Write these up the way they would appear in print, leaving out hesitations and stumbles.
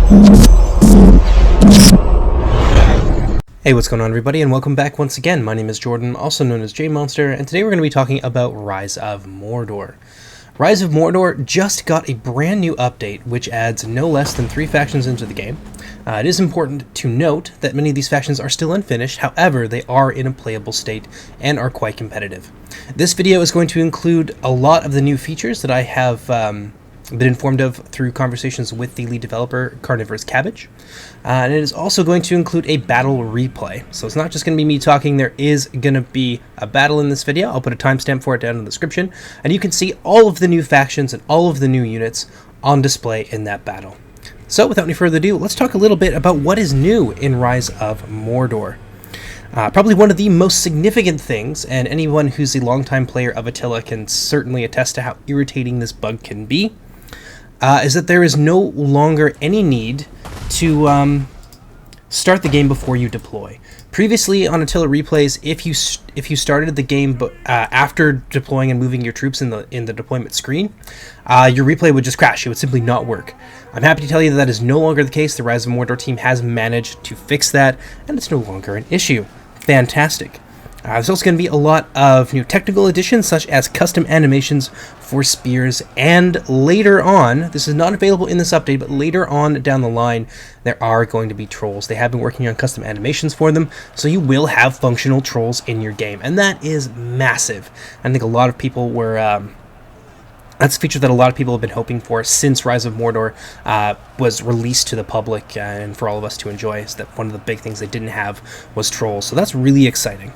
Hey, what's going on everybody, and welcome back once again. My name is Jordan, also known as JMonster, and today we're going to be talking about Rise of Mordor. Rise of Mordor just got a brand new update, which adds no less than 3 factions into the game. It is important to note that many of these factions are still unfinished, however, they are in a playable state and are quite competitive. This video is going to include a lot of the new features that I have been informed of through conversations with the lead developer, Carnivorous Cabbage. And it is also going to include a battle replay. So it's not just going to be me talking, there is going to be a battle in this video. I'll put a timestamp for it down in the description. And you can see all of the new factions and all of the new units on display in that battle. So without any further ado, let's talk a little bit about what is new in Rise of Mordor. Probably one of the most significant things, and anyone who's a longtime player of Attila can certainly attest to how irritating this bug can be, is that there is no longer any need to start the game before you deploy. Previously on Attila replays, if you started the game after deploying and moving your troops in the deployment screen, your replay would just crash. It would simply not work. I'm happy to tell you that that is no longer the case. The Rise of Mordor team has managed to fix that, and it's no longer an issue. Fantastic. There's also going to be a lot of new technical additions, such as custom animations for spears, and later on, this is not available in this update, but later on down the line, there are going to be trolls. They have been working on custom animations for them, so you will have functional trolls in your game, and that is massive. I think a lot of people were... that's a feature that a lot of people have been hoping for since Rise of Mordor was released to the public and for all of us to enjoy. Is that one of the big things they didn't have was trolls, so that's really exciting.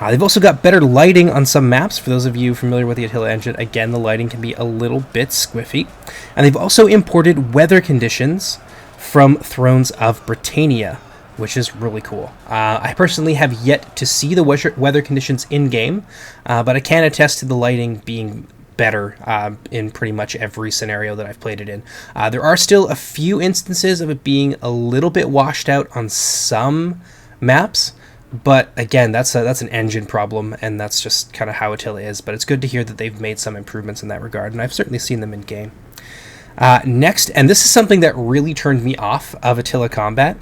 They've also got better lighting on some maps. For those of you familiar with the Attila engine, again, the lighting can be a little bit squiffy. And they've also imported weather conditions from Thrones of Britannia, which is really cool. I personally have yet to see the weather conditions in-game, but I can attest to the lighting being better in pretty much every scenario that I've played it in. There are still a few instances of it being a little bit washed out on some maps, but again, that's an engine problem, and that's just kind of how Attila is. But it's good to hear that they've made some improvements in that regard, and I've certainly seen them in game. Next, and this is something that really turned me off of Attila combat,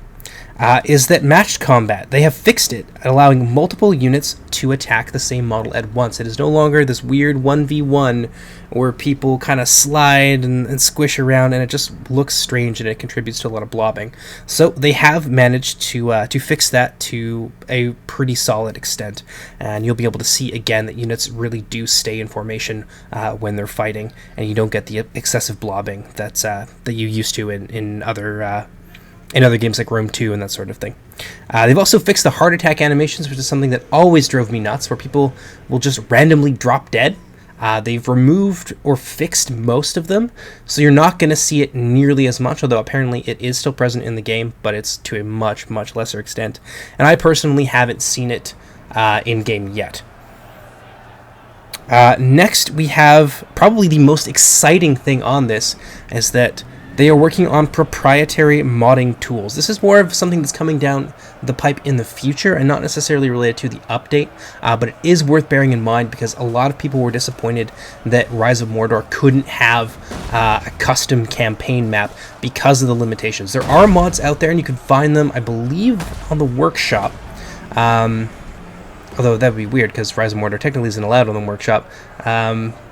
is that matched combat. They have fixed it, allowing multiple units to attack the same model at once. It is no longer this weird 1v1 where people kind of slide and squish around, and it just looks strange, and it contributes to a lot of blobbing. So they have managed to fix that to a pretty solid extent, and you'll be able to see again that units really do stay in formation when they're fighting, and you don't get the excessive blobbing that you used to in other games like Rome 2 and that sort of thing. They've also fixed the heart attack animations, which is something that always drove me nuts, where people will just randomly drop dead. They've removed or fixed most of them, so you're not going to see it nearly as much, although apparently it is still present in the game, but it's to a much, much lesser extent. And I personally haven't seen it in-game yet. Next, we have probably the most exciting thing on this, is that they are working on proprietary modding tools. This is more of something that's coming down the pipe in the future and not necessarily related to the update, but it is worth bearing in mind because a lot of people were disappointed that Rise of Mordor couldn't have a custom campaign map because of the limitations. There are mods out there, and you can find them, I believe, on the workshop. Although that would be weird because Rise of Mordor technically isn't allowed on the workshop.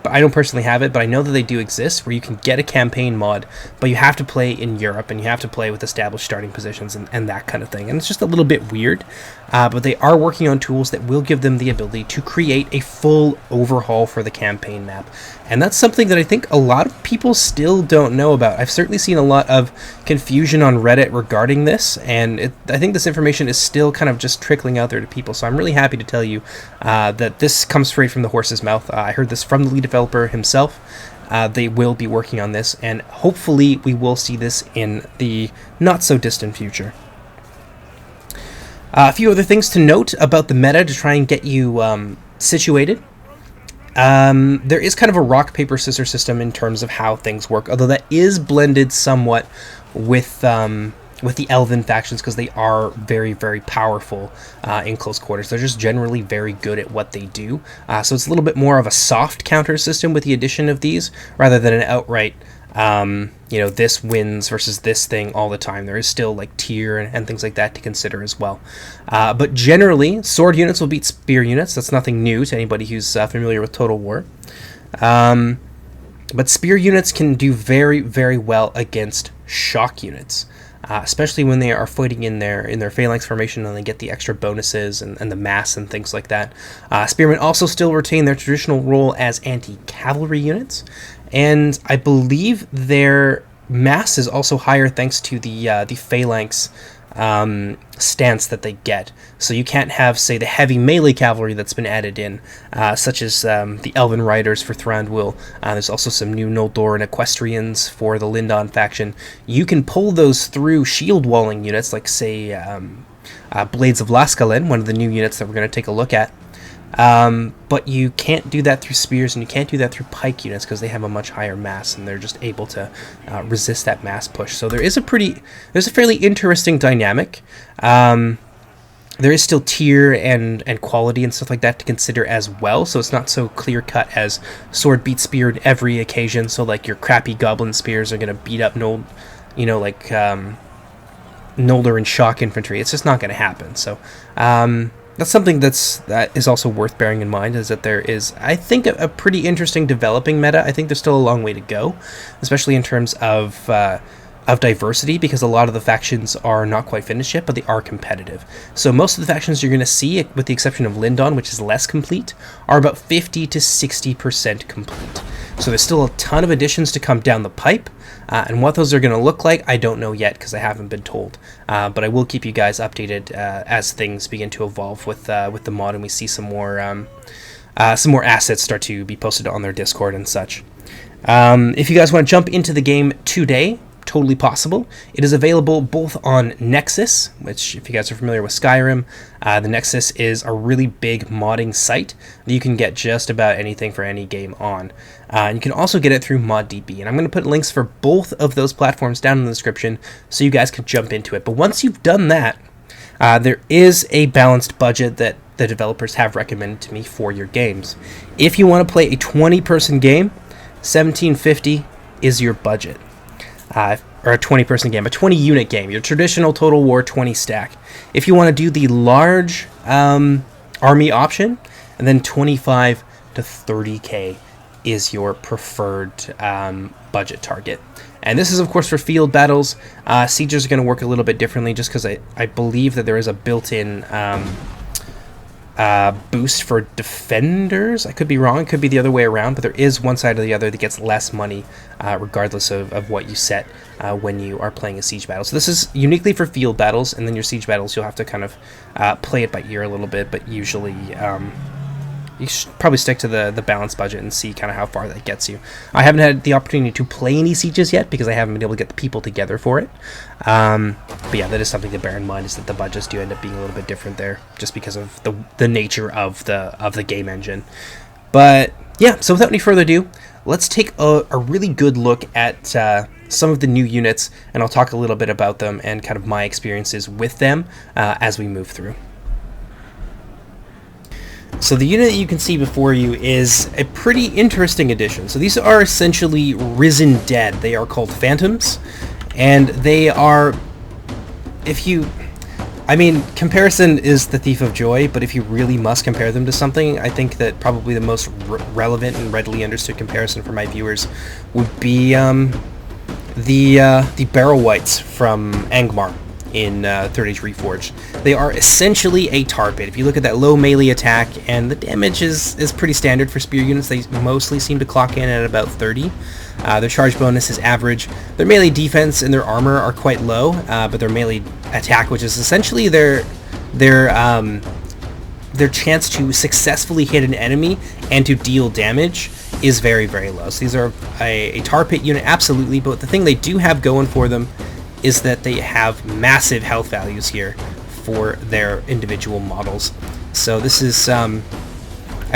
But I don't personally have it, but I know that they do exist, where you can get a campaign mod, but you have to play in Europe, and you have to play with established starting positions and that kind of thing. And it's just a little bit weird, but they are working on tools that will give them the ability to create a full overhaul for the campaign map. And that's something that I think a lot of people still don't know about. I've certainly seen a lot of confusion on Reddit regarding this, and I think this information is still kind of just trickling out there to people. So I'm really happy to tell you that this comes straight from the horse's mouth. I heard this from the lead developer himself. They will be working on this, and hopefully we will see this in the not-so-distant future. A few other things to note about the meta to try and get you situated. There is kind of a rock, paper, scissors system in terms of how things work, although that is blended somewhat with the Elven factions because they are very, very powerful in close quarters. They're just generally very good at what they do. So it's a little bit more of a soft counter system with the addition of these rather than an outright this wins versus this thing all the time. There is still like tier and things like that to consider as well. But generally, sword units will beat spear units. That's nothing new to anybody who's familiar with Total War. But spear units can do very, very well against shock units, especially when they are fighting in their phalanx formation and they get the extra bonuses and the mass and things like that. Spearmen also still retain their traditional role as anti-cavalry units, and I believe their mass is also higher thanks to the phalanx stance that they get. So you can't have, say, the heavy melee cavalry that's been added in, such as the Elven Riders for Thranduil. There's also some new Noldor and Equestrians for the Lindon faction. You can pull those through shield walling units, like, say, Blades of Lascalen, one of the new units that we're going to take a look at. But you can't do that through spears, and you can't do that through pike units because they have a much higher mass, and they're just able to resist that mass push. So there's a fairly interesting dynamic. There is still tier and quality and stuff like that to consider as well, so it's not so clear-cut as sword beats spear in every occasion. So like your crappy goblin spears are going to beat up Noldor and shock infantry. It's just not going to happen. So that's something that is also worth bearing in mind, is that there is, I think, a pretty interesting developing meta. I think there's still a long way to go, especially in terms of diversity, because a lot of the factions are not quite finished yet, but they are competitive. So most of the factions you're going to see, with the exception of Lindon, which is less complete, are about 50 to 60% complete. So there's still a ton of additions to come down the pipe, and what those are going to look like, I don't know yet, because I haven't been told. But I will keep you guys updated as things begin to evolve with the mod, and we see some more assets start to be posted on their Discord and such. If you guys want to jump into the game today, totally possible. It is available both on Nexus, which, if you guys are familiar with Skyrim, the Nexus is a really big modding site that you can get just about anything for any game on. And you can also get it through ModDB, and I'm going to put links for both of those platforms down in the description so you guys can jump into it. But once you've done that, there is a balanced budget that the developers have recommended to me for your games. If you want to play a 20-person game, $17.50 is your budget. Or a 20-person game, a 20-unit game, your traditional Total War 20 stack. If you want to do the large army option, and then 25 to 30k is your preferred budget target. And this is, of course, for field battles. Sieges are going to work a little bit differently, just because I believe that there is a built-in boost for defenders. I could be wrong. It could be the other way around, but there is one side or the other that gets less money regardless of what you set when you are playing a siege battle. So this is uniquely for field battles, and then your siege battles, you'll have to kind of play it by ear a little bit, but usually you should probably stick to the balanced budget and see kind of how far that gets you. I haven't had the opportunity to play any sieges yet because I haven't been able to get the people together for it. But yeah, that is something to bear in mind, is that the budgets do end up being a little bit different there, just because of the nature of the game engine. But yeah, so without any further ado, let's take a really good look at some of the new units, and I'll talk a little bit about them and kind of my experiences with them as we move through. So the unit that you can see before you is a pretty interesting addition. So these are essentially risen dead. They are called phantoms, and they are, comparison is the thief of joy, but if you really must compare them to something, I think that probably the most relevant and readily understood comparison for my viewers would be the Barrow Wights from Angmar in Third Age Reforged. They are essentially a tar pit. If you look at that low melee attack, and the damage is pretty standard for spear units, they mostly seem to clock in at about 30. Their charge bonus is average. Their melee defense and their armor are quite low, but their melee attack, which is essentially their chance to successfully hit an enemy and to deal damage, is very, very low. So these are a tar pit unit, absolutely, but the thing they do have going for them is that they have massive health values here for their individual models. So this is, I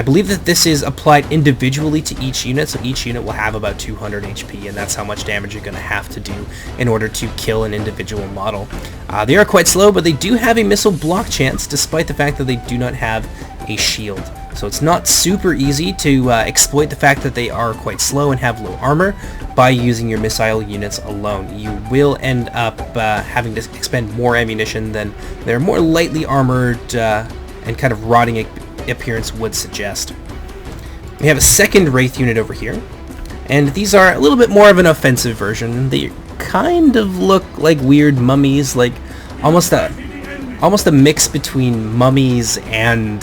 believe that this is applied individually to each unit, so each unit will have about 200 HP, and that's how much damage you're going to have to do in order to kill an individual model. They are quite slow, but they do have a missile block chance, despite the fact that they do not have a shield. So it's not super easy to exploit the fact that they are quite slow and have low armor by using your missile units alone. You will end up having to expend more ammunition than their more lightly armored and kind of rotting appearance would suggest. We have a second Wraith unit over here, and these are a little bit more of an offensive version. They kind of look like weird mummies, like almost a mix between mummies and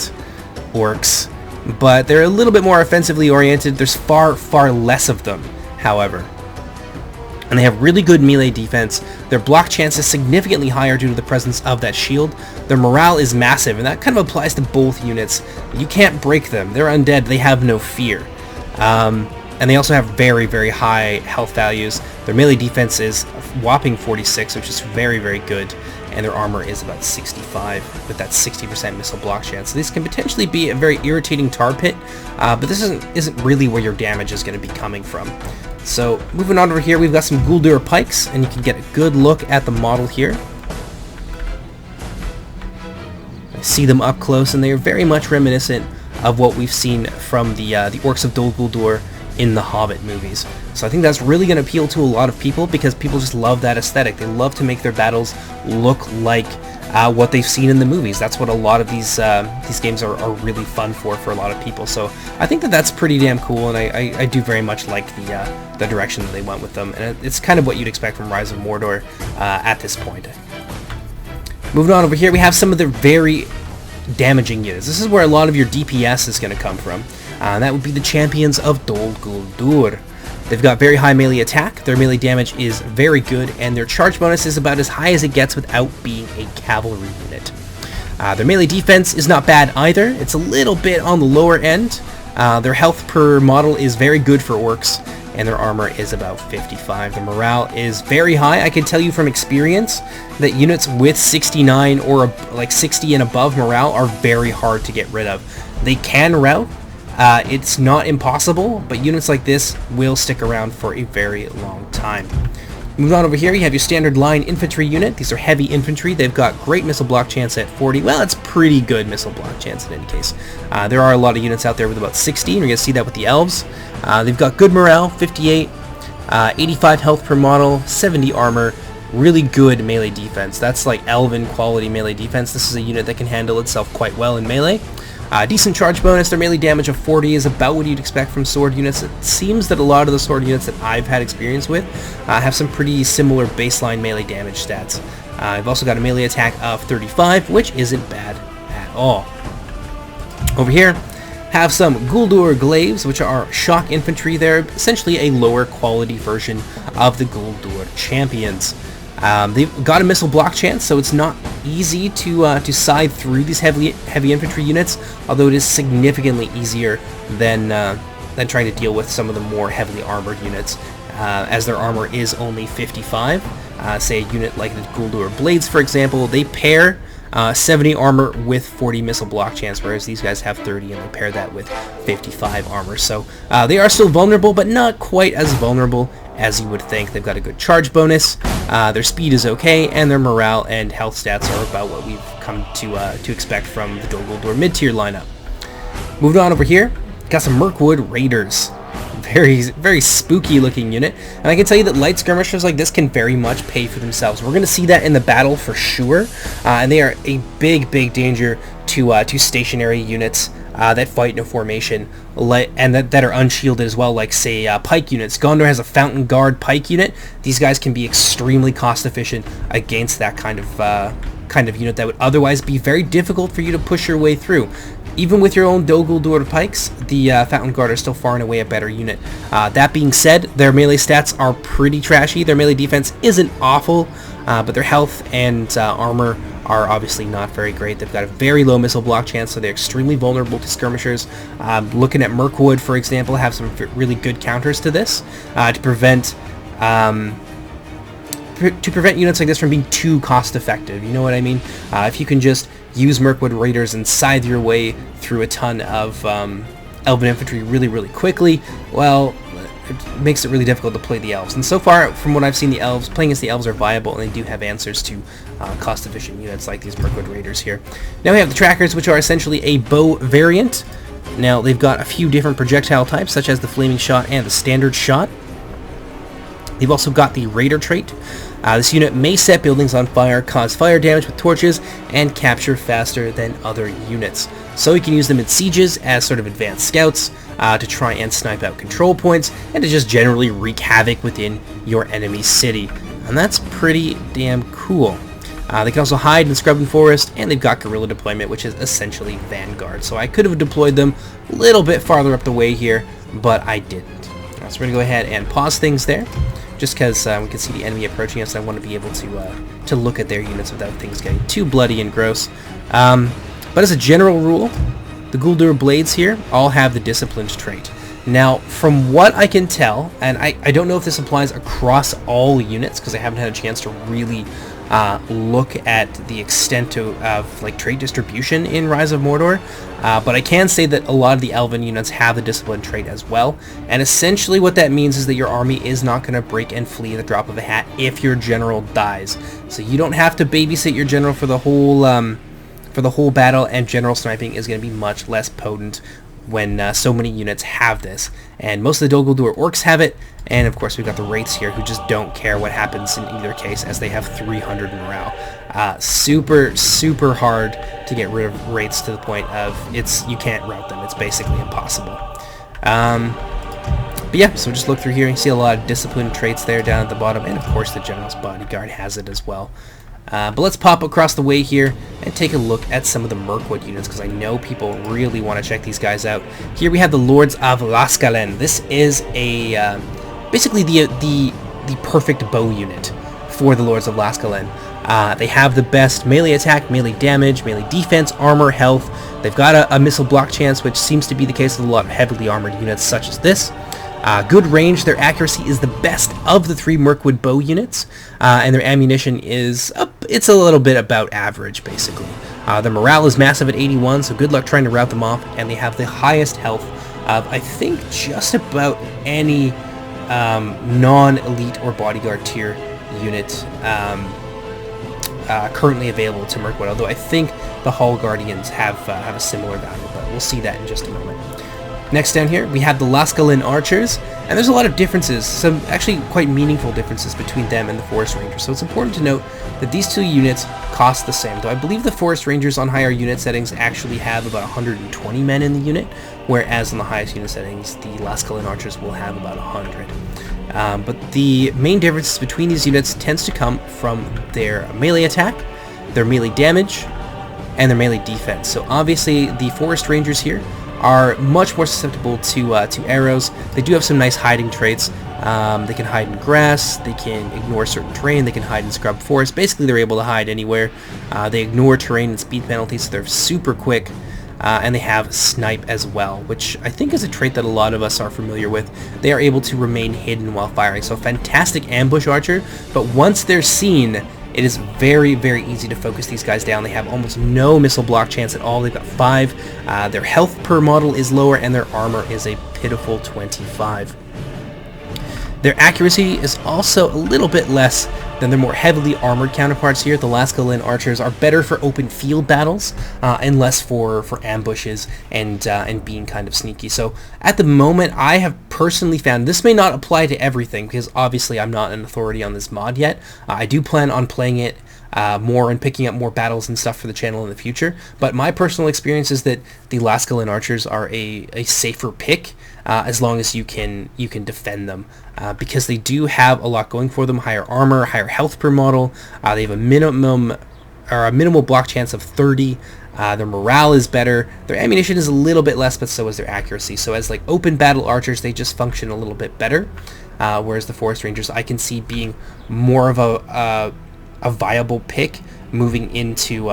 orcs, but they're a little bit more offensively oriented. There's far less of them, however, and they have really good melee defense. Their block chance is significantly higher due to the presence of that shield. Their morale is massive, and that kind of applies to both units. You can't break them. They're undead. They have no fear. And they also have very high health values. Their melee defense is a whopping 46, which is very good, and their armor is about 65 with that 60% missile block chance. So these can potentially be a very irritating tar pit, but this isn't really where your damage is going to be coming from. So moving on over here, we've got some Guldur pikes, and you can get a good look at the model here. See them up close, and they are very much reminiscent of what we've seen from the Orcs of Dol Guldur in the Hobbit movies. So I think that's really going to appeal to a lot of people, because people just love that aesthetic. They love to make their battles look like what they've seen in the movies. That's what a lot of these games are really fun for a lot of people. So I think that that's pretty damn cool, and I do very much like the direction that they went with them, and it's kind of what you'd expect from Rise of Mordor at this point. Moving on over here, we have some of the very damaging units. This is where a lot of your DPS is going to come from. That would be the champions of Dol Guldur. They've got very high melee attack, their melee damage is very good, and their charge bonus is about as high as it gets without being a cavalry unit. Their melee defense is not bad either. It's a little bit on the lower end. Their health per model is very good for orcs, and their armor is about 55. Their morale is very high. I can tell you from experience that units with 69 or like 60 and above morale are very hard to get rid of. They can rout. It's not impossible, but units like this will stick around for a very long time. Moving on over here, you have your standard line infantry unit. These are heavy infantry. They've got great missile block chance at 40. Well, it's pretty good missile block chance in any case. There are a lot of units out there with about 60, and you're going to see that with the elves. They've got good morale, 58, 85 health per model, 70 armor, really good melee defense. That's like Elven quality melee defense. This is a unit that can handle itself quite well in melee. Decent charge bonus. Their melee damage of 40 is about what you'd expect from sword units. It seems that a lot of the sword units that I've had experience with have some pretty similar baseline melee damage stats. I've also got a melee attack of 35, which isn't bad at all. Over here, have some Guldur Glaives, which are shock infantry. They're essentially a lower quality version of the Guldur champions. They've got a missile block chance, so it's not easy to scythe through these heavy infantry units, although it is significantly easier than trying to deal with some of the more heavily armored units, as their armor is only 55. Say a unit like the Guldur Blades, for example, they pair 70 armor with 40 missile block chance, whereas these guys have 30 and they pair that with 55 armor. So they are still vulnerable, but not quite as vulnerable as you would think. They've got a good charge bonus, their speed is okay, and their morale and health stats are about what we've come to expect from the Dol Guldur mid-tier lineup. Moving on over here, got some Mirkwood Raiders. Very spooky looking unit, and I can tell you that light skirmishers like this can very much pay for themselves. We're going to see that in the battle for sure, and they are a big danger to stationary units that fight in a formation, and that are unshielded as well, like say pike units. Gondor has a Fountain Guard pike unit. These guys can be extremely cost efficient against that kind of unit that would otherwise be very difficult for you to push your way through. Even with your own Dol Guldur pikes, the Fountain Guard are still far and away a better unit. That being said, their melee stats are pretty trashy. Their melee defense isn't awful, but their health and armor are obviously not very great. They've got a very low missile block chance, so they're extremely vulnerable to skirmishers. Looking at Mirkwood, for example, have some really good counters to this to prevent units like this from being too cost effective. You know what I mean? If you can just use Mirkwood Raiders and scythe your way through a ton of Elven infantry really quickly, well, it makes it really difficult to play the elves. And so far, from what I've seen, the elves, playing against the elves are viable, and they do have answers to cost-efficient units like these Mirkwood Raiders here. Now we have the trackers, which are essentially a bow variant. Now, they've got a few different projectile types, such as the flaming shot and the standard shot. They've also got the Raider trait. This unit may set buildings on fire, cause fire damage with torches, and capture faster than other units. So you can use them in sieges as sort of advanced scouts to try and snipe out control points, and to just generally wreak havoc within your enemy's city. And that's pretty damn cool. They can also hide in Scrub and Forest, and they've got Guerrilla Deployment, which is essentially Vanguard. So I could have deployed them a little bit farther up the way here, but I didn't. So we're going to go ahead and pause things there, just because we can see the enemy approaching us, and I want to be able to look at their units without things getting too bloody and gross. But as a general rule, the Guldur Blades here all have the Disciplined trait. Now, from what I can tell, and I don't know if this applies across all units, because I haven't had a chance to really look at the extent of like trait distribution in Rise of Mordor, but I can say that a lot of the Elven units have the Discipline trait as well, and essentially what that means is that your army is not going to break and flee at the drop of a hat if your general dies. So you don't have to babysit your general for the whole battle, and general sniping is going to be much less potent when so many units have this. And most of the Dol Guldur orcs have it, and of course we've got the Wraiths here who just don't care what happens in either case, as they have 300 morale. Super hard to get rid of Wraiths, to the point of you can't route them. It's basically impossible. But yeah, so just look through here and you see a lot of discipline traits there down at the bottom, and of course the General's Bodyguard has it as well. But let's pop across the way here and take a look at some of the Mirkwood units, because I know people really want to check these guys out. Here we have the Lords of Laskalen. This is a basically the perfect bow unit for the Lords of Laskalen. They have the best melee attack, melee damage, melee defense, armor, health. They've got a missile block chance, which seems to be the case with a lot of heavily armored units such as this. Good range. Their accuracy is the best of the 3 Mirkwood bow units, and their ammunition is it's a little bit about average, basically. Their morale is massive at 81, so good luck trying to rout them off, and they have the highest health of, I think, just about any non-elite or bodyguard tier unit currently available to Mirkwood, although I think the Hall Guardians have a similar value, but we'll see that in just a moment. Next down here, we have the Laskalen Archers, and there's a lot of differences, some actually quite meaningful differences between them and the Forest Rangers. So it's important to note that these two units cost the same, though I believe the Forest Rangers on higher unit settings actually have about 120 men in the unit, whereas on the highest unit settings, the Laskalen Archers will have about 100. But the main differences between these units tends to come from their melee attack, their melee damage, and their melee defense. So obviously the Forest Rangers here are much more susceptible to arrows. They do have some nice hiding traits. They can hide in grass, they can ignore certain terrain, they can hide in scrub forest. Basically they're able to hide anywhere. They ignore terrain and speed penalties, so they're super quick. And they have snipe as well, which I think is a trait that a lot of us are familiar with. They are able to remain hidden while firing, so fantastic ambush archer, but once they're seen, it is very, very easy to focus these guys down. They have almost no missile block chance at all. They've got 5. Their health per model is lower, and their armor is a pitiful 25. Their accuracy is also a little bit less than their more heavily armored counterparts here. The Laskalen Archers are better for open field battles and less for ambushes and being kind of sneaky. So at the moment, I have personally found, this may not apply to everything because obviously I'm not an authority on this mod yet. I do plan on playing it more and picking up more battles and stuff for the channel in the future, but my personal experience is that the Laskalen Archers are a safer pick as long as you can defend them, because they do have a lot going for them: higher armor, higher health per model. They have a minimal block chance of 30. Their morale is better. Their ammunition is a little bit less, but so is their accuracy. So as like open battle archers, they just function a little bit better. Whereas the Forest Rangers, I can see being more of a viable pick moving into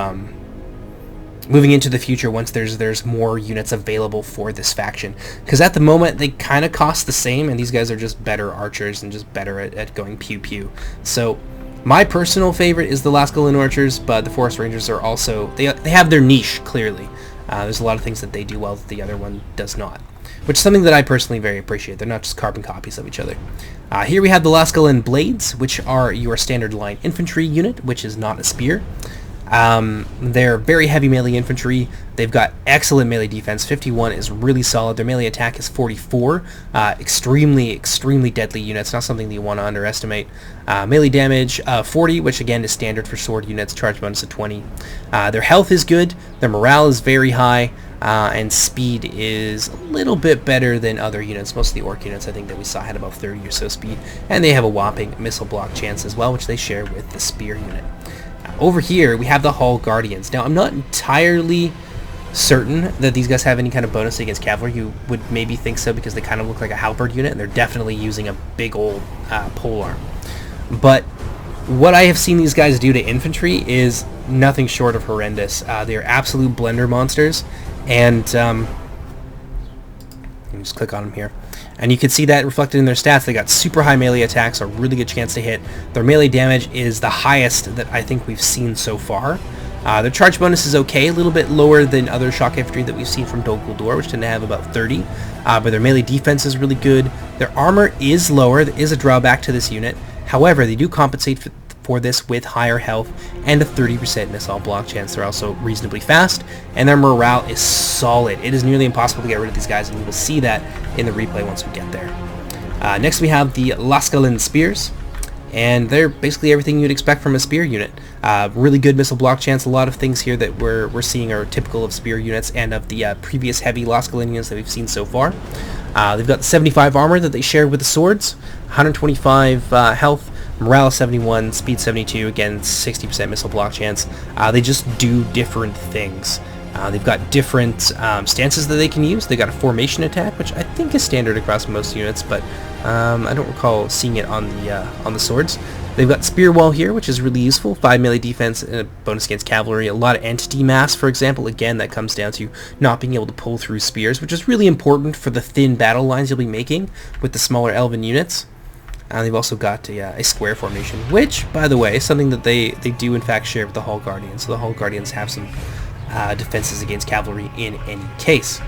the future once there's more units available for this faction, because at the moment they kind of cost the same, and these guys are just better archers and just better at going pew pew. So my personal favorite is the Laskalen Archers, but the Forest Rangers are also, they have their niche clearly. There's a lot of things that they do well that the other one does not, which is something that I personally very appreciate. They're not just carbon copies of each other. Here we have the Laskalen Blades, which are your standard line infantry unit, which is not a spear. They're very heavy melee infantry. They've got excellent melee defense. 51 is really solid. Their melee attack is 44. Extremely deadly units. Not something that you want to underestimate. Melee damage 40, which again is standard for sword units. Charge bonus of 20. Their health is good. Their morale is very high. And speed is a little bit better than other units. Most of the orc units I think that we saw had about 30 or so speed. And they have a whopping missile block chance as well, which they share with the spear unit. Over here, we have the Hall Guardians. Now, I'm not entirely certain that these guys have any kind of bonus against cavalry. You would maybe think so because they kind of look like a halberd unit, and they're definitely using a big old polearm. But what I have seen these guys do to infantry is nothing short of horrendous. They are absolute blender monsters, and let me just click on them here. And you can see that reflected in their stats. They got super high melee attacks, a really good chance to hit. Their melee damage is the highest that I think we've seen so far. Their charge bonus is okay, a little bit lower than other shock infantry that we've seen from Dol Guldur, which tend to have about 30. But their melee defense is really good. Their armor is lower. There is a drawback to this unit. However, they do compensate for this with higher health and a 30% missile block chance. They're also reasonably fast, and their morale is solid. It is nearly impossible to get rid of these guys, and we will see that in the replay once we get there. Next we have the Laskalin Spears, and they're basically everything you'd expect from a spear unit. Really good missile block chance. A lot of things here that we're seeing are typical of spear units and of the previous heavy Laskalin units that we've seen so far. They've got 75 armor that they share with the swords, 125 health, morale 71, speed 72, again 60% missile block chance. They just do different things. They've got different stances that they can use. They got a formation attack, which I think is standard across most units, but I don't recall seeing it on the swords. They've got spear wall here, which is really useful. 5 melee defense and a bonus against cavalry. A lot of entity mass, for example. Again, that comes down to not being able to pull through spears, which is really important for the thin battle lines you'll be making with the smaller elven units. They've also got a square formation, which, by the way, is something that they do in fact share with the Hall Guardians. So the Hall Guardians have some defenses against cavalry in any case.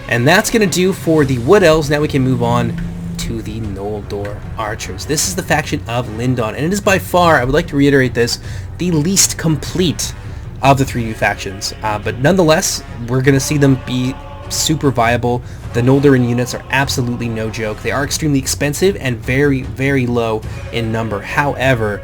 And that's going to do for the Wood Elves. Now we can move on to the Noldor Archers. This is the faction of Lindon, and it is by far, I would like to reiterate this, the least complete of the three new factions. But nonetheless, we're going to see them be super viable. The Noldoran units are absolutely no joke. They are extremely expensive and very low in number. However,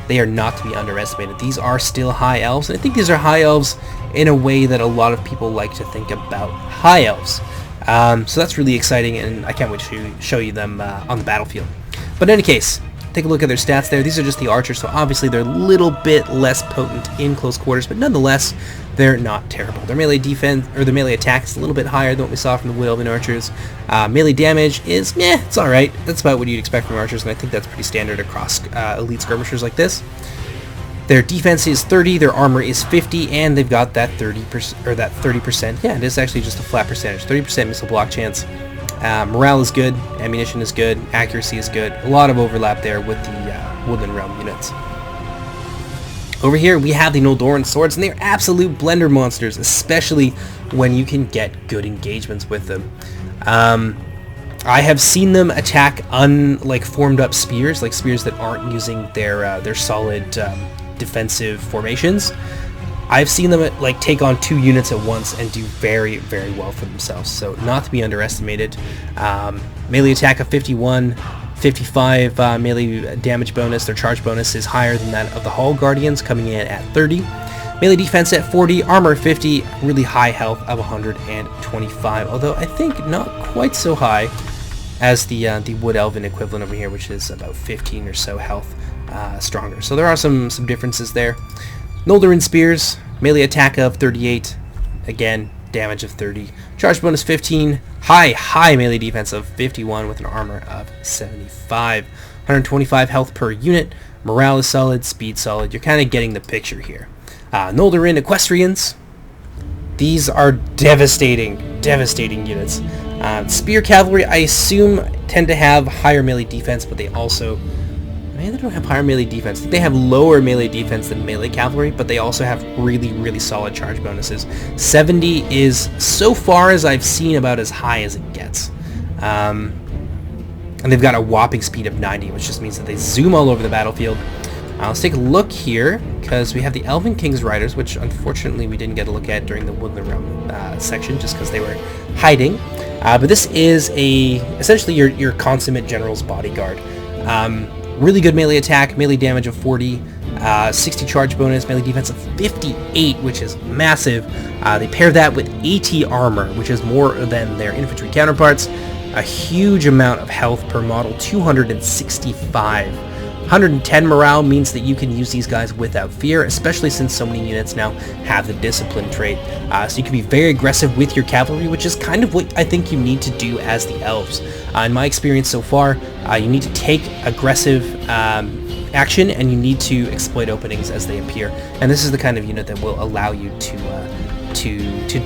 they are not to be underestimated. These are still high elves, and I think these are high elves in a way that a lot of people like to think about high elves. So that's really exciting, and I can't wait to show you them on the battlefield. But in any case, take a look at their stats there. These are just the archers, so obviously they're a little bit less potent in close quarters, but nonetheless, they're not terrible. Their melee defense, or their melee attack, is a little bit higher than what we saw from the Wood Elven archers. Melee damage is, it's alright. That's about what you'd expect from archers, and I think that's pretty standard across elite skirmishers like this. Their defense is 30, their armor is 50, and they've got that 30%, or that 30%. Yeah, it is actually just a flat percentage. 30% missile block chance. Morale is good, ammunition is good, accuracy is good. A lot of overlap there with the Woodland Realm units. Over here we have the Noldoran swords, and they're absolute blender monsters, especially when you can get good engagements with them. I have seen them attack formed up spears, like spears that aren't using their solid defensive formations. I've seen them take on 2 units at once and do very well for themselves, so not to be underestimated. Melee attack of 51, 55 melee damage bonus. Their charge bonus is higher than that of the Hall Guardians, coming in at 30. Melee defense at 40, armor 50, really high health of 125, although I think not quite so high as the Wood Elven equivalent over here, which is about 15 or so health stronger. So there are some differences there. Noldoran Spears, melee attack of 38, again, damage of 30, charge bonus 15, high melee defense of 51 with an armor of 75, 125 health per unit, morale is solid, speed solid. You're kind of getting the picture here. Noldoran Equestrians, these are devastating units. Spear Cavalry, I assume, tend to have higher melee defense, but they also... Maybe they don't have higher melee defense. They have lower melee defense than melee cavalry, but they also have really solid charge bonuses. 70 is, so far as I've seen, about as high as it gets. And they've got a whopping speed of 90, which just means that they zoom all over the battlefield. Let's take a look here, because we have the Elven King's Riders, which unfortunately we didn't get a look at during the Woodland Realm section, just because they were hiding. But this is essentially your consummate general's bodyguard. Really good melee attack, melee damage of 40, 60 charge bonus, melee defense of 58, which is massive. They pair that with 80 armor, which is more than their infantry counterparts. A huge amount of health per model, 265. 110 morale means that you can use these guys without fear, especially since so many units now have the discipline trait. So you can be very aggressive with your cavalry, which is kind of what I think you need to do as the elves. In my experience so far, you need to take aggressive action, and you need to exploit openings as they appear. And this is the kind of unit that will allow you to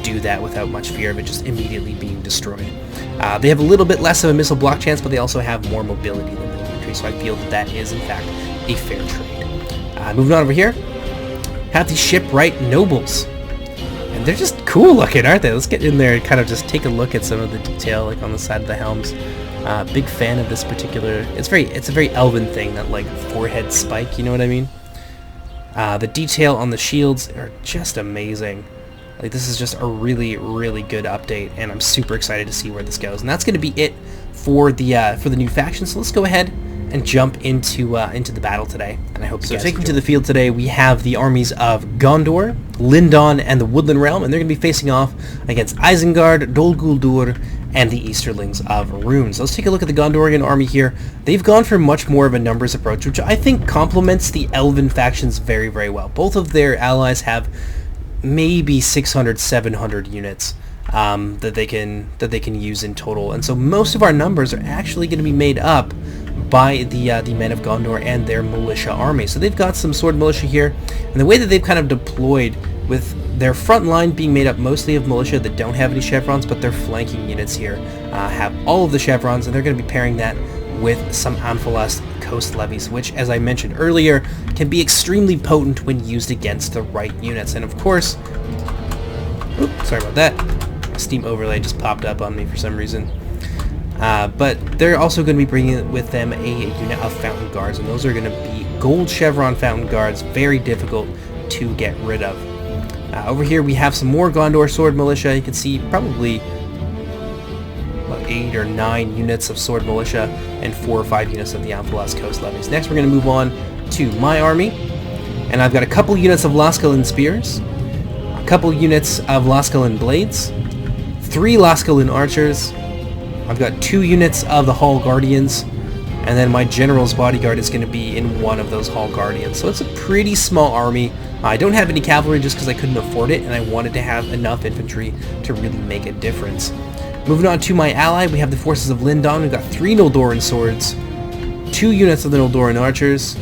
do that without much fear of it just immediately being destroyed. They have a little bit less of a missile block chance, but they also have more mobility than the infantry, so I feel that that is in fact a fair trade. Moving on over here, have the shipwright nobles, and they're just cool looking, aren't they? Let's get in there and kind of just take a look at some of the detail, like on the side of the helms. Big fan of this particular. It's a very elven thing, that like forehead spike. You know what I mean? The detail on the shields are just amazing. Like, this is just a really, really good update, and I'm super excited to see where this goes. And that's going to be it for the new faction. So let's go ahead and jump into the battle today. And I hope you guys enjoy. Taking to the field today, we have the armies of Gondor, Lindon, and the Woodland Realm, and they're going to be facing off against Isengard, Dol Guldur, and the Easterlings of Rhûn. So let's take a look at the Gondorian army here. They've gone for much more of a numbers approach, which I think complements the Elven factions very, very well. Both of their allies have maybe 600, 700 units that they can use in total, and so most of our numbers are actually going to be made up by the men of Gondor and their militia army. So they've got some sword militia here, and the way that they've kind of deployed, with their front line being made up mostly of militia that don't have any chevrons, but their flanking units here have all of the chevrons, and they're going to be pairing that with some Amphalast coast levies, which, as I mentioned earlier, can be extremely potent when used against the right units. And of course, oops, sorry about that, my Steam overlay just popped up on me for some reason. But they're also going to be bringing with them a unit of Fountain Guards, and those are going to be gold chevron Fountain Guards, very difficult to get rid of. Over here we have some more Gondor sword militia. You can see probably 8 or 9 units of sword militia and 4 or 5 units of the Amphalast coast levies. Next we're going to move on to my army, and I've got a couple units of Laskalin spears, a couple units of Laskalin blades, 3 Laskalin archers, I've got 2 units of the Hall Guardians, and then my general's bodyguard is going to be in one of those Hall Guardians. So it's a pretty small army. I don't have any cavalry just because I couldn't afford it, and I wanted to have enough infantry to really make a difference. Moving on to my ally, we have the forces of Lindon. We've got 3 Noldoran swords, 2 units of the Noldoran archers,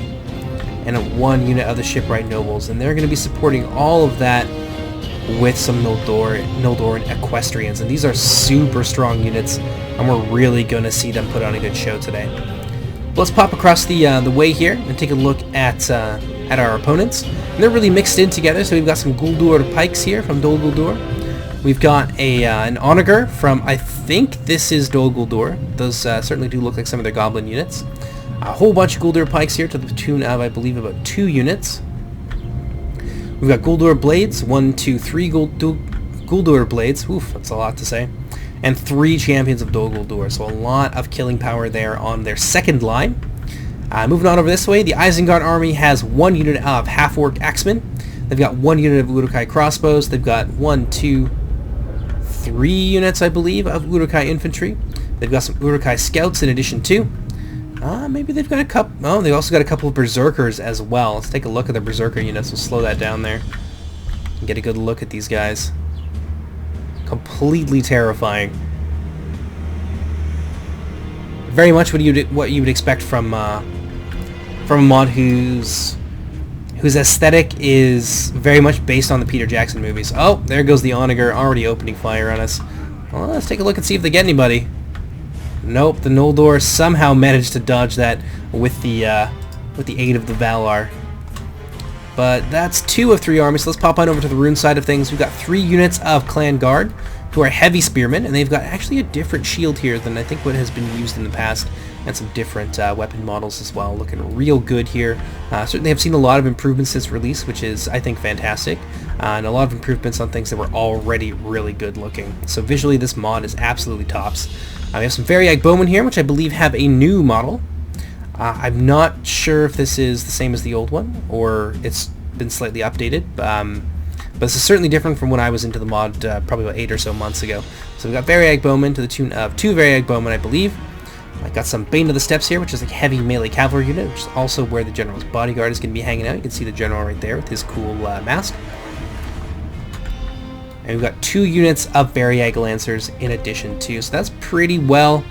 and 1 unit of the shipwright nobles. And they're going to be supporting all of that with some Noldoran equestrians. And these are super strong units, and we're really going to see them put on a good show today. Let's pop across the way here and take a look at our opponents. And they're really mixed in together. So we've got some Guldur pikes here from Dol Guldur. We've got an Onager from, I think this is Dol Guldur. Those certainly do look like some of their goblin units. A whole bunch of Guldur pikes here to the tune of, I believe, about 2 units. We've got Guldur blades, 1, 2, 3 Guldur blades. Oof, that's a lot to say. And 3 champions of Dol Guldur. So a lot of killing power there on their second line. Moving on over this way, the Isengard army has 1 unit of half-orc axemen. They've got 1 unit of Uruk-hai crossbows. They've got 1, 2, 3 units, I believe, of Uruk-hai infantry. They've got some Uruk-hai scouts in addition to. Maybe they've got a couple. Oh, they also got a couple of berserkers as well. Let's take a look at the berserker units. We'll slow that down there and get a good look at these guys. Completely terrifying. Very much what you would expect from a mod whose aesthetic is very much based on the Peter Jackson movies. Oh, there goes the Onager already opening fire on us. Well, let's take a look and see if they get anybody. Nope, the Noldor somehow managed to dodge that with the aid of the Valar. But that's 2 of 3 armies. So let's pop on over to the Rhûn side of things. We've got 3 units of Clan Guard, who are heavy spearmen, and they've got actually a different shield here than I think what has been used in the past. and some different weapon models as well. Looking real good here. Certainly have seen a lot of improvements since release, which is, I think, fantastic. And a lot of improvements on things that were already really good looking. So visually, this mod is absolutely tops. We have some Variag Bowmen here, which I believe have a new model. I'm not sure if this is the same as the old one, or it's been slightly updated. But this is certainly different from when I was into the mod probably about 8 or so months ago. So we've got Variag Bowmen to the tune of 2 Variag Bowmen, I believe. I got some Bane of the Steppes here, which is a heavy melee cavalry unit, which is also where the general's bodyguard is going to be hanging out. You can see the general right there with his cool mask. And we've got 2 units of Variag Lancers in addition to. So that's pretty well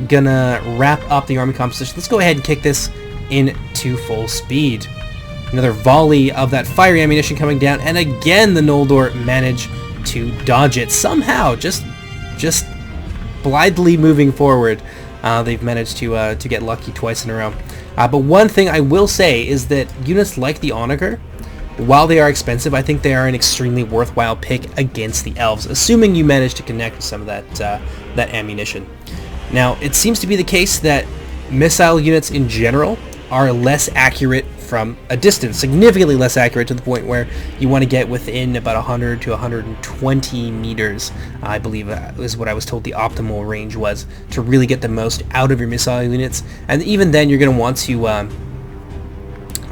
gonna wrap up the army composition. Let's go ahead and kick this into full speed. Another volley of that fire ammunition coming down, and again the Noldor manage to dodge it somehow. Just blithely moving forward. They've managed to get lucky twice in a row. But one thing I will say is that units like the Onager, while they are expensive, I think they are an extremely worthwhile pick against the elves, assuming you manage to connect with some of that ammunition. Now, it seems to be the case that missile units in general are less accurate from a distance, significantly less accurate, to the point where you want to get within about 100 to 120 meters, I believe is what I was told the optimal range was, to really get the most out of your missile units. And even then, you're going to want to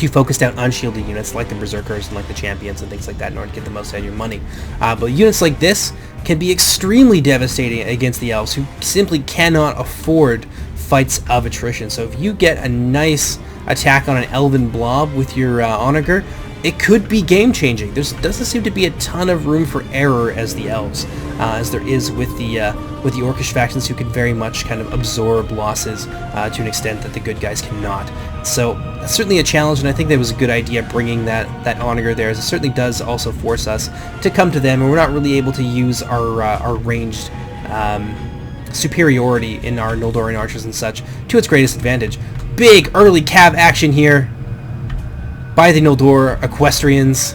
focus down unshielded units like the Berserkers and like the Champions and things like that in order to get the most out of your money. But units like this can be extremely devastating against the elves, who simply cannot afford fights of attrition. So if you get a nice attack on an Elven blob with your Onager, it could be game-changing. There doesn't seem to be a ton of room for error as the elves, as there is with the Orcish factions, who can very much kind of absorb losses to an extent that the good guys cannot. So that's certainly a challenge, and I think that was a good idea bringing that Onager there, as it certainly does also force us to come to them, and we're not really able to use our ranged superiority in our Noldorian archers and such to its greatest advantage. Big early cav action here by the Noldor Equestrians.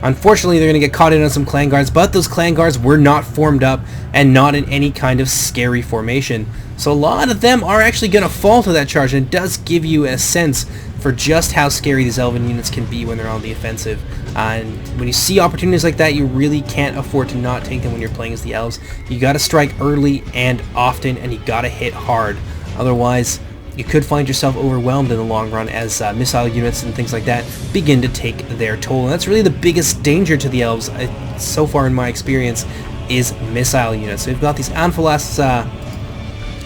Unfortunately, they're going to get caught in on some clan guards, but those clan guards were not formed up and not in any kind of scary formation. So a lot of them are actually going to fall to that charge, and it does give you a sense for just how scary these Elven units can be when they're on the offensive. And when you see opportunities like that, you really can't afford to not take them when you're playing as the Elves. You got to strike early and often, and you got to hit hard. Otherwise, you could find yourself overwhelmed in the long run as missile units and things like that begin to take their toll. And that's really the biggest danger to the elves, so far in my experience, is missile units. So we've got these Anfalas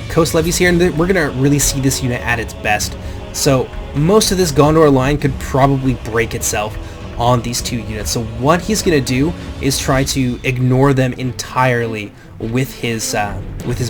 coast levies here, and we're going to really see this unit at its best. So most of this Gondor line could probably break itself on these 2 units. So what he's going to do is try to ignore them entirely with his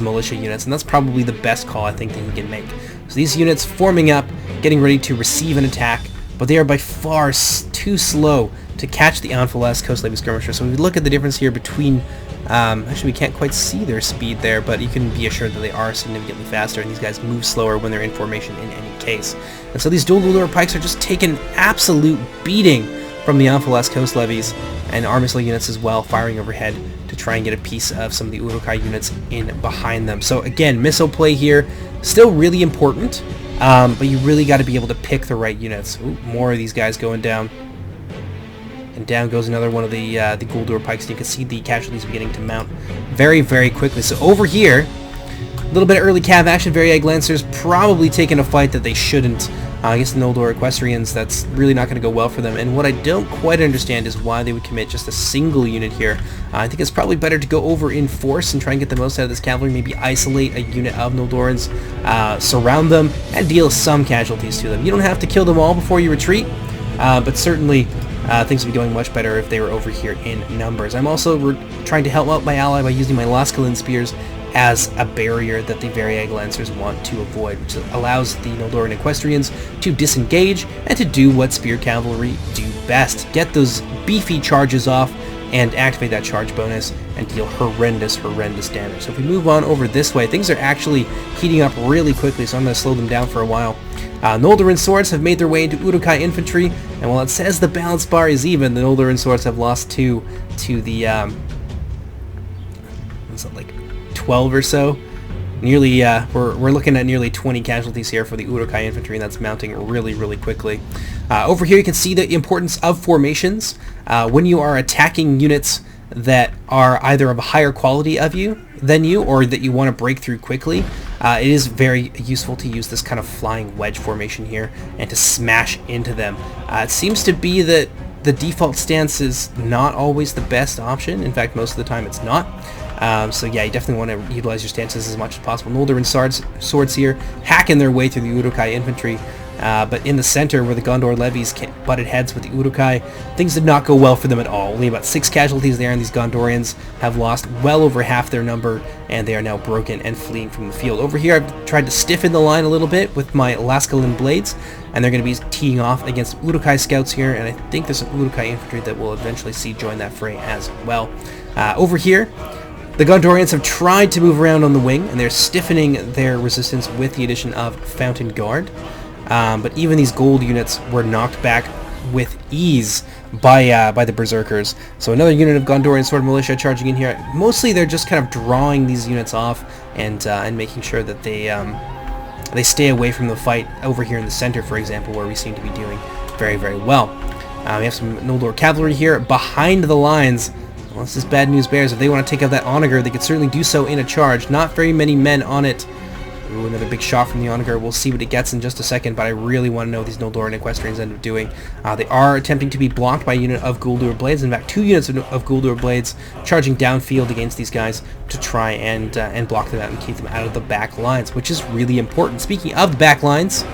militia units, and that's probably the best call I think that he can make. So these units forming up, getting ready to receive an attack, but they are by far too slow to catch the Anfalas coast levy skirmisher. So if we look at the difference here between, actually we can't quite see their speed there, but you can be assured that they are significantly faster, and these guys move slower when they're in formation in any case. And so these dual Lulur pikes are just taking an absolute beating from the Anfalas coast levies, and our missile units as well, firing overhead to try and get a piece of some of the Uruk-hai units in behind them. So again, missile play here, still really important, but you really got to be able to pick the right units. Ooh, more of these guys going down. And down goes another one of the Guldur pikes, and you can see the casualties beginning to mount very, very quickly. So over here, a little bit of early cav action. Variag Lancers probably taking a fight that they shouldn't. Against the Noldor Equestrians, that's really not going to go well for them. And what I don't quite understand is why they would commit just a single unit here. I think it's probably better to go over in force and try and get the most out of this cavalry. Maybe isolate a unit of Noldorans, surround them, and deal some casualties to them. You don't have to kill them all before you retreat, but certainly things would be going much better if they were over here in numbers. I'm also trying to help out my ally by using my Laskalin spears as a barrier that the Variag Lancers want to avoid, which allows the Noldoran Equestrians to disengage and to do what Spear Cavalry do best. Get those beefy charges off and activate that charge bonus and deal horrendous, horrendous damage. So if we move on over this way, things are actually heating up really quickly, so I'm going to slow them down for a while. Noldoran swords have made their way into Uruk-hai infantry, and while it says the balance bar is even, the Noldoran swords have lost 2 to the, what's it, like 12 or so Nearly, we're looking at nearly 20 casualties here for the Uruk-hai infantry, and that's mounting really, really quickly. Over here you can see the importance of formations. When you are attacking units that are either of a higher quality than you, or that you want to break through quickly, it is very useful to use this kind of flying wedge formation here and to smash into them. It seems to be that the default stance is not always the best option. In fact, most of the time it's not. So yeah, you definitely want to utilize your stances as much as possible. Noldor and swords here, hacking their way through the Uruk-hai infantry. But in the center, where the Gondor levies butted heads with the Uruk-hai, things did not go well for them at all. Only about 6 casualties there, and these Gondorians have lost well over half their number, and they are now broken and fleeing from the field. Over here, I've tried to stiffen the line a little bit with my Laskalin blades, and they're going to be teeing off against Uruk-hai scouts here, and I think there's some Uruk-hai infantry that we'll eventually see join that fray as well. Over here, the Gondorians have tried to move around on the wing, and they're stiffening their resistance with the addition of Fountain Guard. But even these gold units were knocked back with ease by the Berserkers. So another unit of Gondorian Sword Militia charging in here. Mostly they're just kind of drawing these units off and making sure that they stay away from the fight over here in the center, for example, where we seem to be doing very, very well. We have some Noldor cavalry here behind the lines. Well, this is bad news bears. If they want to take out that Onager, they could certainly do so in a charge. Not very many men on it. Ooh, another big shot from the Onager. We'll see what it gets in just a second, but I really want to know what these Noldor and Equestrians end up doing. They are attempting to be blocked by a unit of Guldur Blades. In fact, 2 units of Guldur Blades charging downfield against these guys to try and block them out and keep them out of the back lines, which is really important. Speaking of the back lines,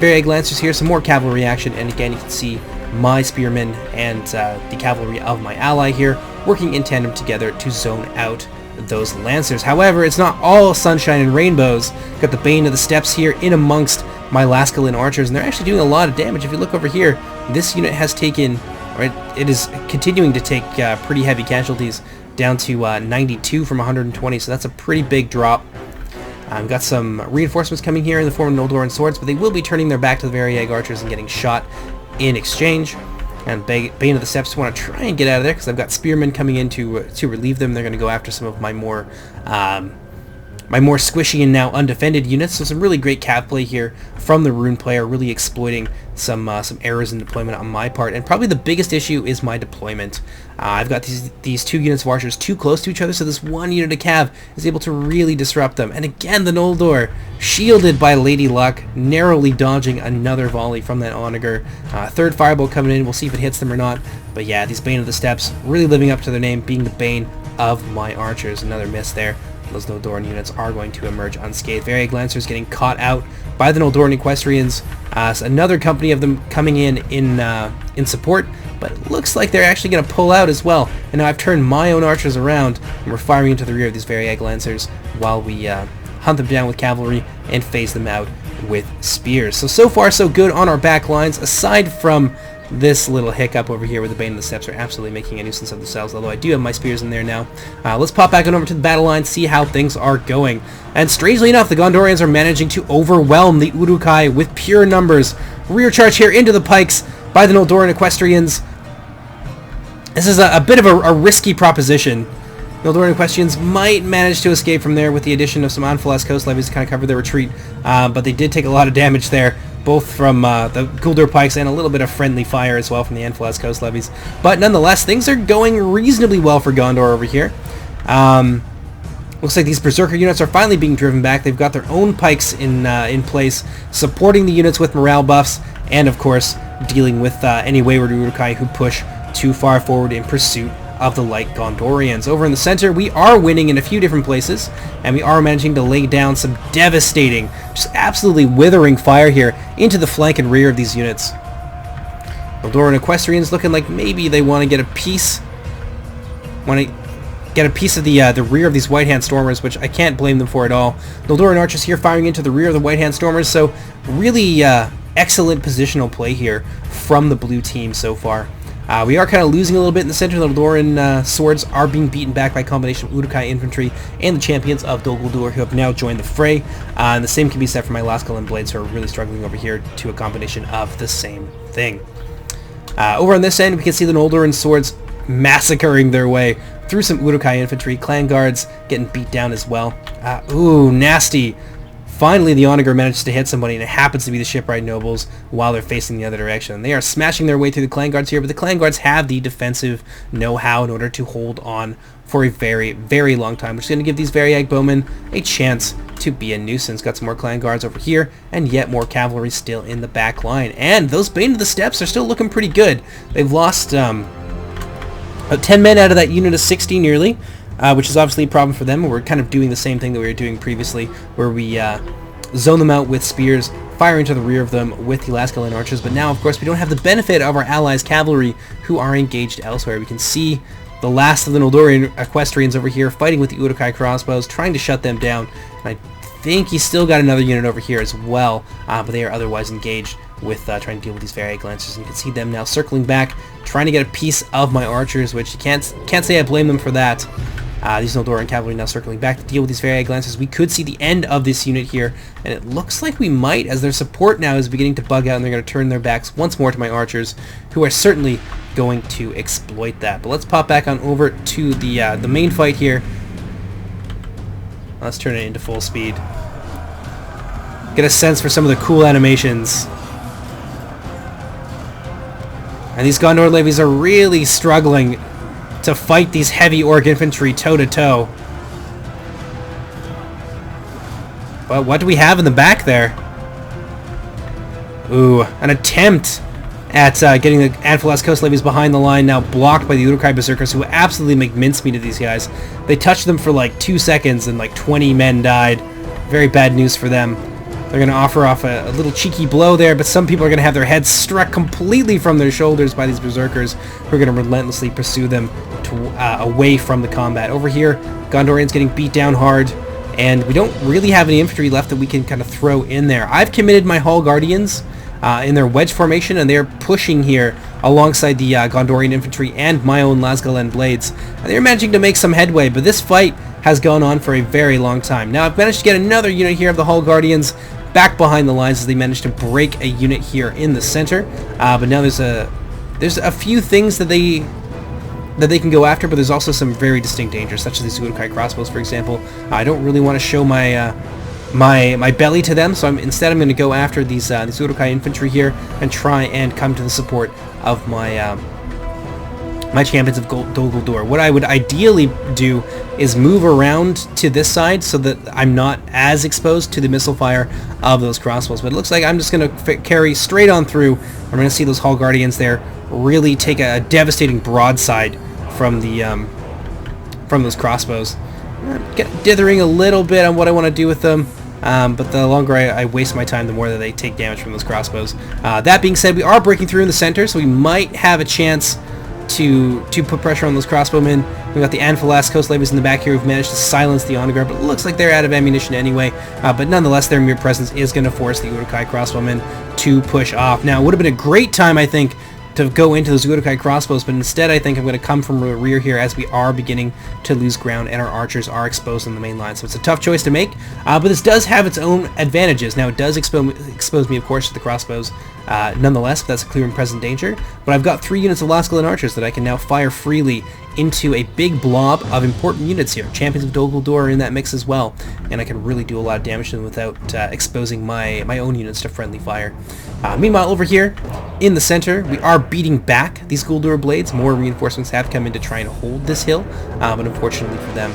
Fairy Egg Lancers here, some more cavalry action, and again you can see my spearmen and the cavalry of my ally here working in tandem together to zone out those lancers. However, it's not all sunshine and rainbows. Got the Bane of the Steppes here in amongst my Laskalin archers, and they're actually doing a lot of damage. If you look over here, this unit has taken, or it is continuing to take pretty heavy casualties, down to 92 from 120, so that's a pretty big drop. I've got some reinforcements coming here in the form of Noldoran swords, but they will be turning their back to the Very Egg archers and getting shot in exchange. And Bane of the Steppes want to try and get out of there because I've got spearmen coming in to relieve them. They're going to go after some of my more squishy and now undefended units. So some really great cav play here from the Rune player, really exploiting some errors in deployment on my part. And probably the biggest issue is my deployment. I've got these 2 units of archers too close to each other, so this 1 unit of cav is able to really disrupt them. And again, the Noldor, shielded by Lady Luck, narrowly dodging another volley from that Onager. 3rd Firebolt coming in, we'll see if it hits them or not. But yeah, these Bane of the Steppes really living up to their name, being the bane of my archers. Another miss there. Those Noldoran units are going to emerge unscathed. Very Egg Lancers getting caught out by the Noldoran Equestrians. So another company of them coming in support, but it looks like they're actually going to pull out as well. And now I've turned my own archers around, and we're firing into the rear of these Very Egg Lancers while we hunt them down with cavalry and phase them out with spears. So far so good on our back lines, aside from this little hiccup over here where the Bane of the Steppes are absolutely making a nuisance of themselves, although I do have my spears in there now. Let's pop back on over to the battle line, see how things are going. And strangely enough, the Gondorians are managing to overwhelm the Uruk-hai with pure numbers. Rear charge here into the pikes by the Noldoran Equestrians. This is a bit of a risky proposition. Noldoran Equestrians might manage to escape from there with the addition of some Anfalas coast levies to kind of cover their retreat, but they did take a lot of damage there, both from the Guldur pikes and a little bit of friendly fire as well from the Anfalas coast levies. But nonetheless, things are going reasonably well for Gondor over here. Looks like these Berserker units are finally being driven back. They've got their own pikes in place, supporting the units with morale buffs, and of course, dealing with any wayward Uruk-hai who push too far forward in pursuit of the light Gondorians. Over in the center, we are winning in a few different places, and we are managing to lay down some devastating, just absolutely withering fire here into the flank and rear of these units. Noldoran Equestrians looking like maybe they want to get a piece of the rear of these White Hand Stormers, which I can't blame them for at all. Noldoran Archers here firing into the rear of the White Hand Stormers, so really excellent positional play here from the blue team so far. We are kind of losing a little bit in the center. The Noldoran swords are being beaten back by a combination of Uruk-hai infantry and the champions of Dol Guldur, who have now joined the fray. And the same can be said for my Laskalin blades, who are really struggling over here to a combination of the same thing. Over on this end, we can see the Noldoran swords massacring their way through some Uruk-hai infantry. Clan guards getting beat down as well. Ooh, nasty. Finally, the onager manages to hit somebody, and it happens to be the shipwright nobles while they're facing the other direction. They are smashing their way through the clan guards here, but the clan guards have the defensive know-how in order to hold on for a very, very long time, which is going to give these Variag bowmen a chance to be a nuisance. Got some more clan guards over here, and yet more cavalry still in the back line. And those Bane of the Steppes are still looking pretty good. They've lost about 10 men out of that unit of 60 nearly. Which is obviously a problem for them. We're kind of doing the same thing that we were doing previously, where we zone them out with spears, fire into the rear of them with the Lascalan archers, but now, of course, we don't have the benefit of our allies' cavalry, who are engaged elsewhere. We can see the last of the Noldorian equestrians over here fighting with the Uruk-hai crossbows, trying to shut them down, and I think he's still got another unit over here as well, but they are otherwise engaged with trying to deal with these Variag lancers, and you can see them now circling back, trying to get a piece of my archers, which you can't say I blame them for that. These Noldorian cavalry now circling back to deal with these Variag lancers. We could see the end of this unit here, and it looks like we might, as their support now is beginning to bug out, and they're going to turn their backs once more to my archers, who are certainly going to exploit that. But let's pop back on over to the main fight here. Let's turn it into full speed. Get a sense for some of the cool animations. And these Gondor levies are really struggling to fight these heavy orc infantry toe-to-toe. But what do we have in the back there? Ooh, an attempt at getting the Anfalas Coast levies behind the line, now blocked by the Uruk-hai berserkers, who absolutely make mincemeat of these guys. They touched them for like 2 seconds and like 20 men died. Very bad news for them. They're going to offer off a little cheeky blow there, but some people are going to have their heads struck completely from their shoulders by these berserkers, who are going to relentlessly pursue them away from the combat. Over here, Gondorian's getting beat down hard, and we don't really have any infantry left that we can kind of throw in there. I've committed my Hall Guardians in their wedge formation, and they're pushing here alongside the Gondorian infantry and my own Lasgalan blades. And they're managing to make some headway, but this fight has gone on for a very long time. Now I've managed to get another unit here of the Hall Guardians back behind the lines as they managed to break a unit here in the center. But now there's a few things that they can go after, but there's also some very distinct dangers, such as these Uruk-hai crossbows, for example. I don't really want to show my my belly to them, so instead I'm going to go after these Uruk-hai infantry here and try and come to the support of my my champions of Dol Guldur. What I would ideally do is move around to this side so that I'm not as exposed to the missile fire of those crossbows. But it looks like I'm just going to carry straight on through. I'm going to see those Hall Guardians there really take a devastating broadside from the from those crossbows. Dithering a little bit on what I want to do with them. But the longer I waste my time, the more that they take damage from those crossbows. That being said, we are breaking through in the center, so we might have a chance to put pressure on those crossbowmen. We've got the Anfalas Coast levies in the back here who've managed to silence the onager, but it looks like they're out of ammunition anyway. But nonetheless, their mere presence is going to force the Uruk-hai crossbowmen to push off. Now, it would have been a great time, I think, to go into those Uruk-hai crossbows, but instead I think I'm going to come from the rear here as we are beginning to lose ground and our archers are exposed on the main line. So it's a tough choice to make, but this does have its own advantages. Now it does expose me, of course, to the crossbows nonetheless, but that's a clear and present danger. But I've got 3 units of Lascalan archers that I can now fire freely into a big blob of important units here. Champions of Dol Guldur are in that mix as well, and I can really do a lot of damage to them without exposing my own units to friendly fire. Meanwhile, over here in the center, we are beating back these Guldur blades. More reinforcements have come in to try and hold this hill, but unfortunately for them,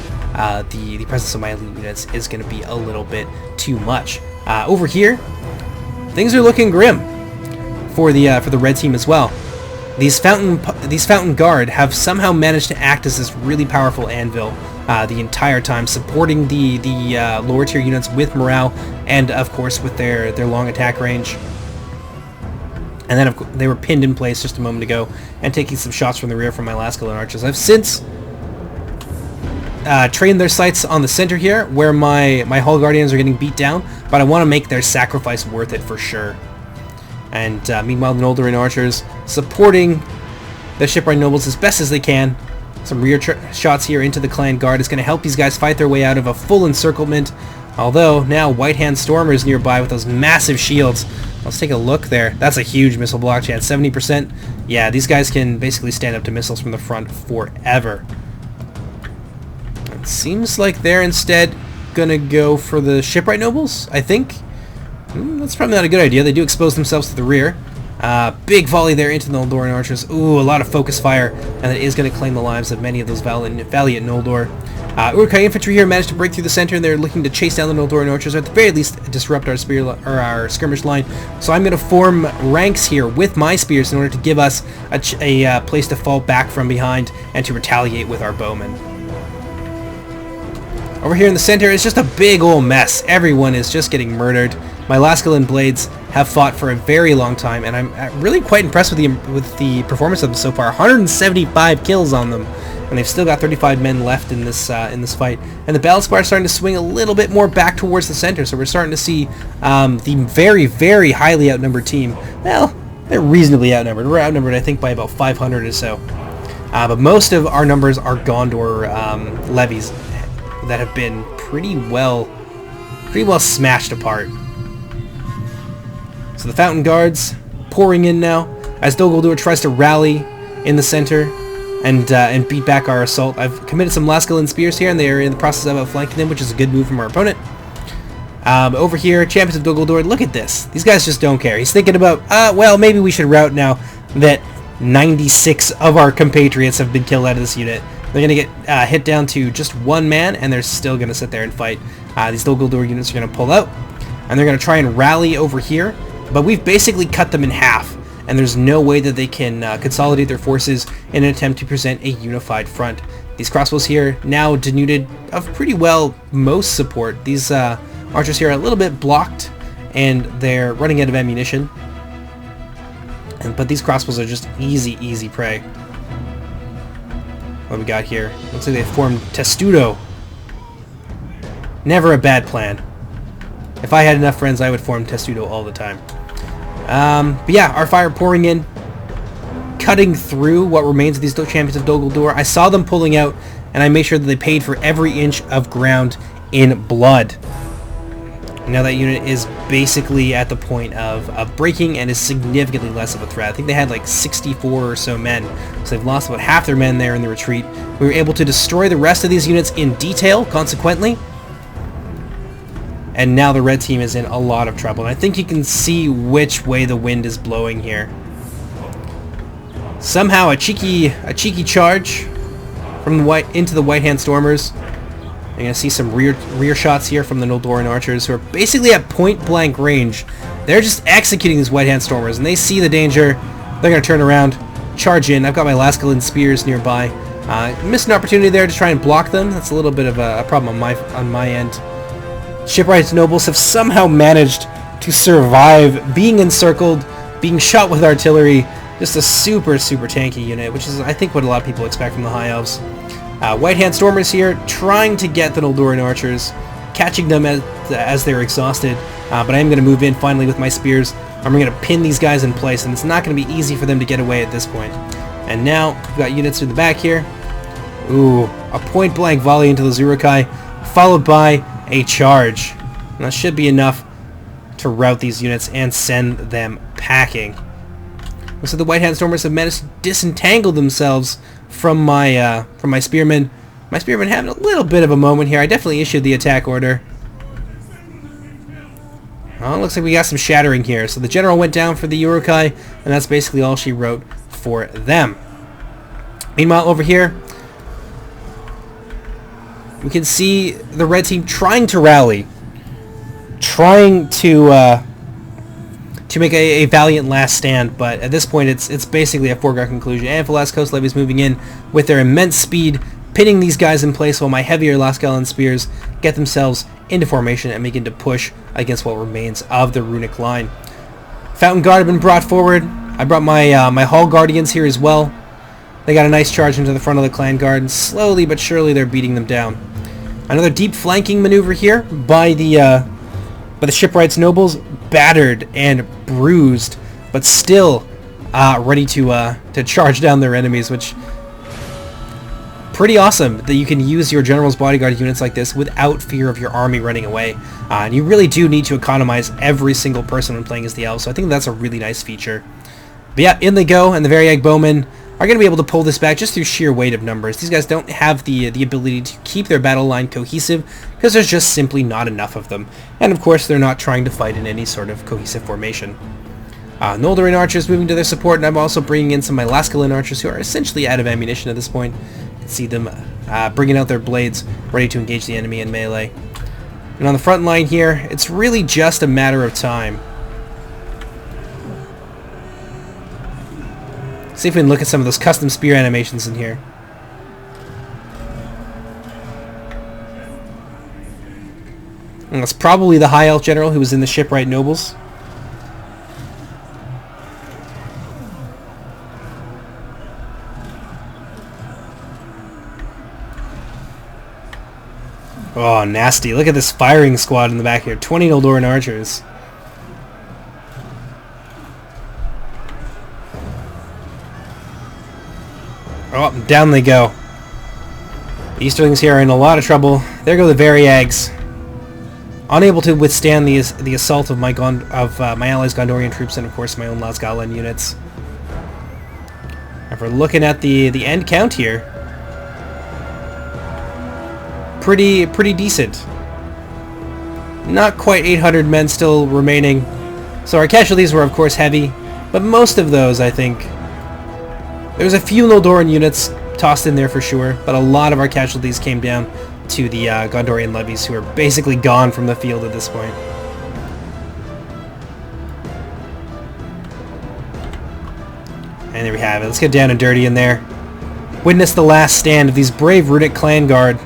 the presence of my elite units is going to be a little bit too much. Over here, things are looking grim for the red team as well. These Fountain Guard have somehow managed to act as this really powerful anvil the entire time, supporting the lower tier units with morale and, of course, with their long attack range. And then, of course, they were pinned in place just a moment ago and taking some shots from the rear from my Lascalan archers. I've since trained their sights on the center here, where my Hall Guardians are getting beat down, but I want to make their sacrifice worth it for sure. And meanwhile, the Noldorian archers supporting the shipwright nobles as best as they can. Some rear shots here into the clan guard is going to help these guys fight their way out of a full encirclement. Although now White Hand Stormers nearby with those massive shields. Let's take a look there. That's a huge missile block chance, 70%. Yeah, these guys can basically stand up to missiles from the front forever. It seems like they're instead gonna go for the shipwright nobles, I think. That's probably not a good idea. They do expose themselves to the rear. Big volley there into the Noldoran archers. Ooh, a lot of focus fire, and that is going to claim the lives of many of those valiant Noldor. Uruk-hai infantry here managed to break through the center, and they're looking to chase down the Noldoran archers, or at the very least disrupt our our skirmish line. So I'm going to form ranks here with my spears in order to give us a place to fall back from behind and to retaliate with our bowmen. Over here in the center, it's just a big old mess. Everyone is just getting murdered. My Lascalan blades have fought for a very long time, and I'm really quite impressed with the performance of them so far. 175 kills on them, and they've still got 35 men left in this fight. And the battle spire is starting to swing a little bit more back towards the center, so we're starting to see the very, very highly outnumbered team. Well, they're reasonably outnumbered. We're outnumbered, I think, by about 500 or so. But most of our numbers are Gondor levies that have been pretty well smashed apart. So the Fountain Guards pouring in now as Dol Guldur tries to rally in the center and beat back our assault. I've committed some Lascalan spears here, and they are in the process of outflanking them, which is a good move from our opponent. Over here, Champions of Dol Guldur, look at this. These guys just don't care. He's thinking about, well, maybe we should rout now that 96 of our compatriots have been killed out of this unit. They're going to get hit down to just one man, and they're still going to sit there and fight. These Dol Guldur units are going to pull out, and they're going to try and rally over here. But we've basically cut them in half, and there's no way that they can consolidate their forces in an attempt to present a unified front. These crossbows here now denuded of pretty well most support. These archers here are a little bit blocked, and they're running out of ammunition. But these crossbows are just easy prey. What do we got here? Looks like they formed Testudo. Never a bad plan. If I had enough friends, I would form Testudo all the time. But yeah, our fire pouring in, cutting through what remains of these Champions of Dol Guldur. I saw them pulling out, and I made sure that they paid for every inch of ground in blood. Now that unit is basically at the point of breaking and is significantly less of a threat. I think they had like 64 or so men, so they've lost about half their men there in the retreat. We were able to destroy the rest of these units in detail, consequently. And now the red team is in a lot of trouble. And I think you can see which way the wind is blowing here. Somehow a cheeky charge from the into the White Hand Stormers. You're going to see some rear shots here from the Noldoran archers, who are basically at point blank range. They're just executing these White Hand Stormers, and they see the danger. They're going to turn around, charge in. I've got my Lascalan spears nearby. Missed an opportunity there to try and block them. That's a little bit of a problem on my end. Shipwright nobles have somehow managed to survive being encircled, being shot with artillery. Just a super tanky unit, which is, I think, what a lot of people expect from the High Elves. White Hand Stormers here, trying to get the Noldoran archers, catching them as they're exhausted. But I am going to move in finally with my spears. I'm going to pin these guys in place, and it's not going to be easy for them to get away at this point. And now, we've got units in the back here. Ooh, a point-blank volley into the Uruk-hai, followed by a charge. And that should be enough to rout these units and send them packing. So the White Hand Stormers have managed to disentangle themselves from my spearmen. My spearmen having a little bit of a moment here. I definitely issued the attack order. Well, it looks like we got some shattering here. So the general went down for the Uruk-hai, and that's basically all she wrote for them. Meanwhile, over here, we can see the red team trying to rally, trying to make a valiant last stand, but at this point it's basically a foregone conclusion. Amphilas Coast Levies moving in with their immense speed, pinning these guys in place while my heavier Lascalan spears get themselves into formation and begin to push against what remains of the runic line. Fountain Guard have been brought forward. I brought my Hall Guardians here as well. They got a nice charge into the front of the Clan Guard, and slowly but surely they're beating them down. Another deep flanking maneuver here by the Shipwrights nobles, battered and bruised, but still ready to charge down their enemies, which pretty awesome that you can use your General's Bodyguard units like this without fear of your army running away. And you really do need to economize every single person when playing as the elves, so I think that's a really nice feature. But yeah, in they go, and the Variag Bowmen are going to be able to pull this back just through sheer weight of numbers. These guys don't have the ability to keep their battle line cohesive because there's just simply not enough of them. And of course, they're not trying to fight in any sort of cohesive formation. Noldorin archers moving to their support, and I'm also bringing in some of my Laskalin archers who are essentially out of ammunition at this point. You can see them bringing out their blades, ready to engage the enemy in melee. And on the front line here, it's really just a matter of time. See if we can look at some of those custom spear animations in here. And that's probably the High Elf General who was in the Shipwright Nobles. Oh, nasty. Look at this firing squad in the back here. 20 Noldorin archers. Oh, down they go. The Easterlings here are in a lot of trouble. There go the Variags. Unable to withstand the assault of my allies' Gondorian troops and, of course, my own Laskalin units. If we're looking at the end count here, pretty decent. Not quite 800 men still remaining. So our casualties were, of course, heavy, but most of those, I think... There's a few Noldorin units tossed in there for sure, but a lot of our casualties came down to the Gondorian levies, who are basically gone from the field at this point. And there we have it. Let's get down and dirty in there. Witness the last stand of these brave Runic clan guard.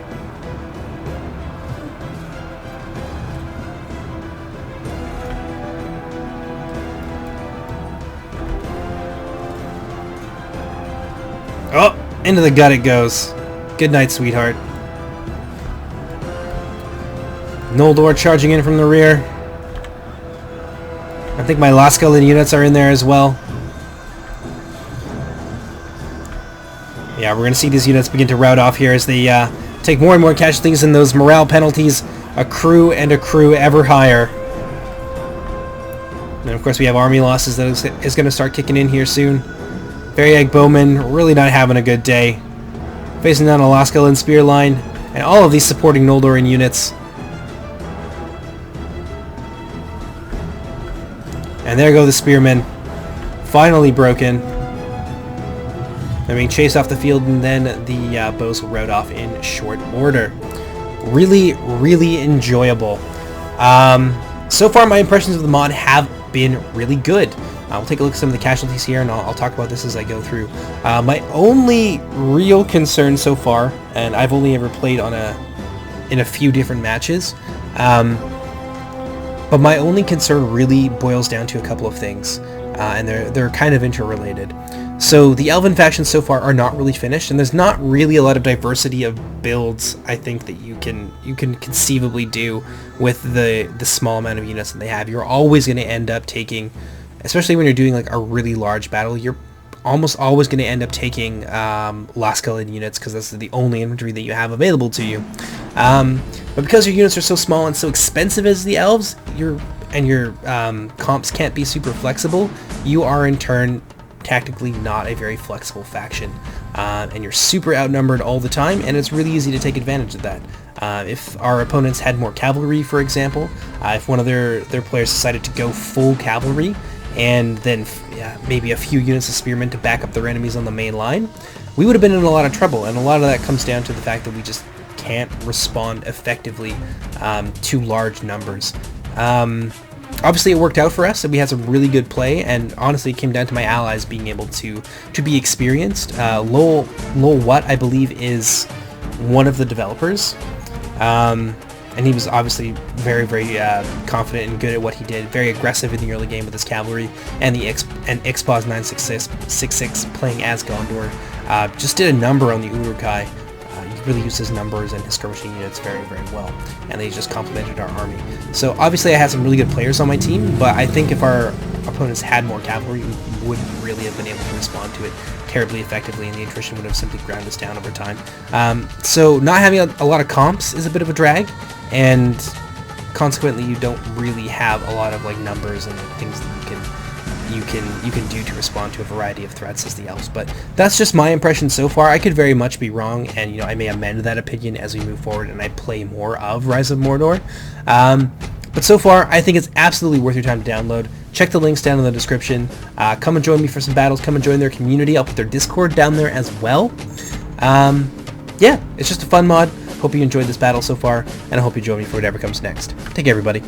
Oh, into the gut it goes. Good night, sweetheart. Noldor charging in from the rear. I think my Laskalin units are in there as well. Yeah, we're going to see these units begin to rout off here as they take more and more casualties, and those morale penalties accrue and accrue ever higher. And of course we have army losses that is going to start kicking in here soon. Variag Bowman really not having a good day. Facing down a Laskalin spear line, and all of these supporting Noldorin units. And there go the spearmen. Finally broken. They're being chased off the field, and then the bows will rout off in short order. Really enjoyable. So far my impressions of the mod have been really good. We'll take a look at some of the casualties here, and I'll talk about this as I go through. My only real concern so far, and I've only ever played in a few different matches, but my only concern really boils down to a couple of things, and they're kind of interrelated. So the Elven factions so far are not really finished, and there's not really a lot of diversity of builds, I think, that you can conceivably do with the small amount of units that they have. You're always going to end up taking, especially when you're doing like a really large battle, you're almost always going to end up taking Laskalin units, because that's the only infantry that you have available to you. But because your units are so small and so expensive as the elves, your comps can't be super flexible, you are in turn tactically not a very flexible faction, and you're super outnumbered all the time, and it's really easy to take advantage of that. If our opponents had more cavalry, for example, if one of their players decided to go full cavalry, and then maybe a few units of spearmen to back up their enemies on the main line, we would have been in a lot of trouble, and a lot of that comes down to the fact that we just can't respond effectively to large numbers. Obviously it worked out for us, and we had some really good play, and honestly it came down to my allies being able to be experienced. Lowell Watt, I believe, is one of the developers, and he was obviously very confident and good at what he did, very aggressive in the early game with his cavalry, and the Xbox 966 playing as Gondor just did a number on the Uruk-hai. He really used his numbers and his skirmishing units very well, and they just complemented our army. So obviously I had some really good players on my team, but I think if our opponents had more cavalry, we wouldn't really have been able to respond to it terribly effectively, and the attrition would have simply ground us down over time. So not having a lot of comps is a bit of a drag, and consequently you don't really have a lot of like numbers and things that you can do to respond to a variety of threats as the elves. But that's just my impression so far. I could very much be wrong, and you know, I may amend that opinion as we move forward and I play more of Rise of Mordor. But so far, I think it's absolutely worth your time to download. Check the links down in the description. Come and join me for some battles. Come and join their community. I'll put their Discord down there as well. Yeah, it's just a fun mod. Hope you enjoyed this battle so far, and I hope you join me for whatever comes next. Take care, everybody.